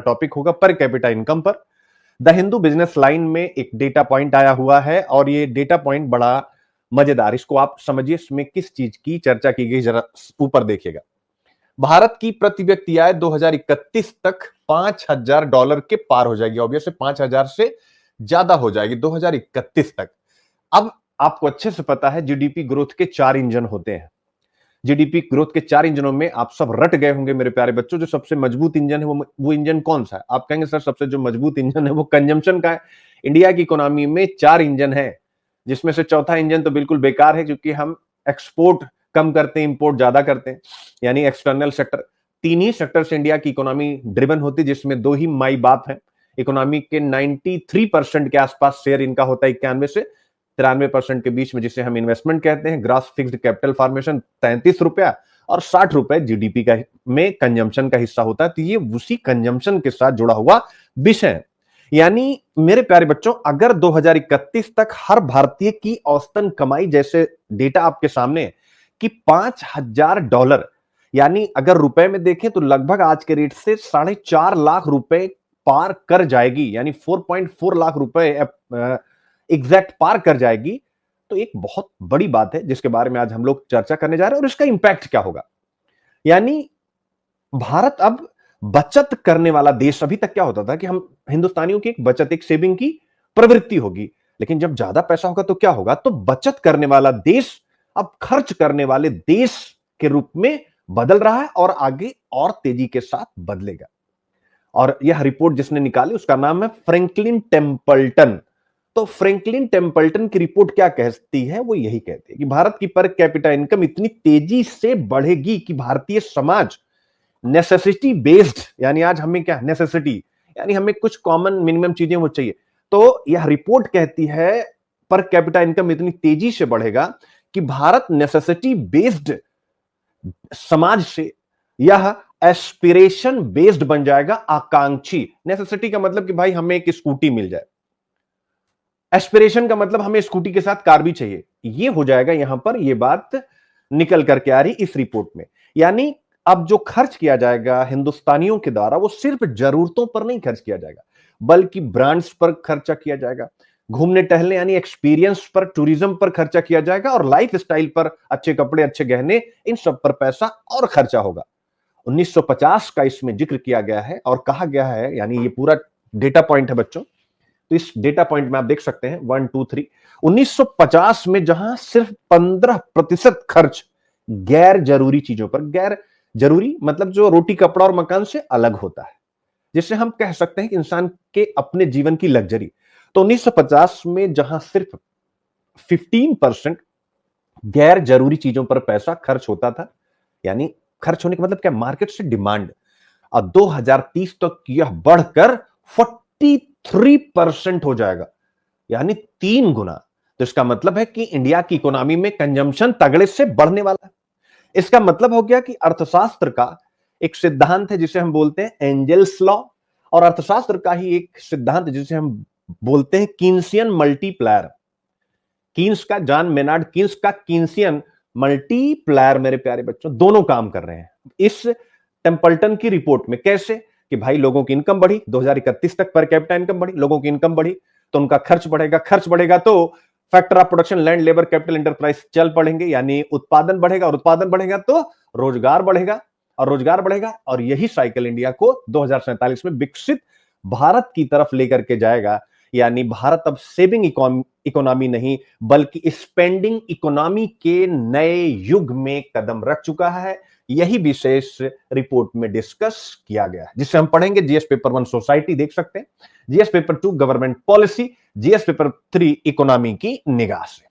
Topic होगा per capita income पर। The Hindu business line में एक डेटा पॉइंट आया हुआ है और ये डेटा पॉइंट बड़ा मजेदार, इसको आप समझिए इसमें किस चीज की चर्चा की गई, जरा ऊपर देखिएगा। भारत की प्रति व्यक्ति आय 2031 तक $5,000 के पार हो जाएगी, ऑब्वियस 5,000 से ज्यादा हो जाएगी 2031 तक। अब आपको अच्छे से पता है जीडीपी ग्रोथ के 4 इंजन होते हैं। जीडीपी ग्रोथ के 4 इंजनों में आप सब रट गए होंगे मेरे प्यारे बच्चों, जो सबसे मजबूत इंजन है वो इंजन कौन सा है? आप कहेंगे सर सबसे जो मजबूत इंजन है वो कंजम्पशन का है। इंडिया की इकोनॉमी में 4 इंजन है, जिसमें से चौथा इंजन तो बिल्कुल बेकार है, क्योंकि हम एक्सपोर्ट कम करते हैं, इंपोर्ट ज्यादा करते हैं, यानी एक्सटर्नल सेक्टर। 3 ही सेक्टर से इंडिया की इकोनॉमी ड्रिवन होती है, जिसमें 2 ही माई बाप है। इकोनॉमी के 93% के आसपास शेयर इनका होता है, 91 से 93% के बीच में, जिसे हम इन्वेस्टमेंट कहते हैं। ग्रॉस फिक्स्ड कैपिटल फॉर्मेशन 33 रुपया और 60 रुपए जीडीपी का में कंजम्पशन का हिस्सा होता है। तो ये उसी कंजम्पशन के साथ जुड़ा हुआ विषय है। यानी मेरे प्यारे बच्चों, अगर 2031 तक हर भारतीय की औसतन कमाई, जैसे डेटा आपके सामने कि $5,000, यानी अगर रुपए में देखें तो लगभग आज के रेट से 4.5 लाख रुपए पार कर जाएगी, यानी 4.4 लाख रुपए एग्जैक्ट पार कर जाएगी, तो एक बहुत बड़ी बात है जिसके बारे में आज हम लोग चर्चा करने जा रहे हैं। और इसका इंपैक्ट क्या होगा? यानी भारत अब बचत करने वाला देश। अभी तक क्या होता था कि हम हिंदुस्तानियों की एक बचत, एक सेविंग की प्रवृत्ति होगी, लेकिन जब ज्यादा पैसा होगा तो क्या होगा? तो बचत करने वाला देश अब खर्च करने वाले देश के रूप में बदल रहा है और आगे और तेजी के साथ बदलेगा। और यह रिपोर्ट जिसने निकाली उसका नाम है फ्रैंकलिन टेम्पल्टन। तो फ्रैंकलिन टेम्पल्टन की रिपोर्ट क्या कहती है? वो यही कहती है कि भारत की पर कैपिटा इनकम इतनी तेजी से बढ़ेगी कि भारतीय समाज नेसेसिटी बेस्ड, यानी आज हमें क्या नेसेसिटी, यानी हमें कुछ कॉमन मिनिमम चीजें वो चाहिए। तो यह रिपोर्ट कहती है पर कैपिटा इनकम इतनी तेजी से बढ़ेगा कि भारत नेसेसिटी बेस्ड समाज से यह एस्पिरेशन बेस्ड बन जाएगा, आकांक्षी। नेसेसिटी का मतलब कि भाई हमें एक स्कूटी मिल जाए, एस्पिरेशन का मतलब हमें स्कूटी के साथ कार भी चाहिए। ये हो जाएगा यहां पर, ये बात निकल करके आ रही इस रिपोर्ट में। यानी अब जो खर्च किया जाएगा हिंदुस्तानियों के द्वारा, वो सिर्फ जरूरतों पर नहीं खर्च किया जाएगा, बल्कि ब्रांड्स पर खर्चा किया जाएगा, घूमने टहलने यानी एक्सपीरियंस पर, टूरिज्म पर खर्चा किया जाएगा, और लाइफ स्टाइल पर, अच्छे कपड़े, अच्छे गहने, इन सब पर पैसा और खर्चा होगा। 1950 का इसमें जिक्र किया गया है और कहा गया है, यानी ये पूरा डेटा पॉइंट है बच्चों, तो इस डेटा पॉइंट में आप देख सकते हैं 1 2 3। 1950 में जहां सिर्फ 15% खर्च गैर जरूरी चीजों पर, गैर जरूरी मतलब जो रोटी कपड़ा और मकान से अलग होता है, जिससे हम कह सकते हैं कि इंसान के अपने जीवन की लग्जरी। तो 1950 में जहां सिर्फ 15% गैर जरूरी चीजों पर पैसा खर्च होता था, यानी खर्च होने का मतलब क्या? मार्केट से डिमांड। और 2030 तक यह बढ़कर 43% हो जाएगा, यानी 3 गुना। तो इसका मतलब है कि इंडिया की इकोनॉमी में कंजम्पशन तगड़े से बढ़ने वाला है। इसका मतलब हो गया कि अर्थशास्त्र का एक सिद्धांत है जिसे हम बोलते हैं एंजल्स लॉ, और अर्थशास्त्र का ही एक सिद्धांत जिसे हम बोलते हैं कीन्सियन मल्टीप्लायर। कीन्स का, जॉन मेनार्ड कीन्स का कीन्सियन मल्टीप्लायर, मेरे प्यारे बच्चों, दोनों काम कर रहे हैं इस टेम्पल्टन की रिपोर्ट में। कैसे? कि भाई लोगों की इनकम बढ़ी, 2031 तक पर कैपिटा इनकम बढ़ी, लोगों की इनकम बढ़ी तो उनका खर्च बढ़ेगा, खर्च बढ़ेगा तो factor of production, land, labour, capital, enterprise चल पड़ेंगे, यानी उत्पादन बढ़ेगा, और उत्पादन बढ़ेगा तो रोजगार बढ़ेगा, और रोजगार बढ़ेगा, और यही साइकिल इंडिया को 2047 में विकसित भारत की तरफ लेकर के जाएगा। यानी भारत अब सेविंग इकोनॉमी नहीं बल्कि स्पेंडिंग इकोनॉमी के नए युग में कदम रख चुका है। यही विशेष रिपोर्ट में डिस्कस किया गया है, जिसे हम पढ़ेंगे जीएस पेपर 1 सोसाइटी देख सकते हैं, GS paper 2 government policy, GS paper 3 economy की निगाह से।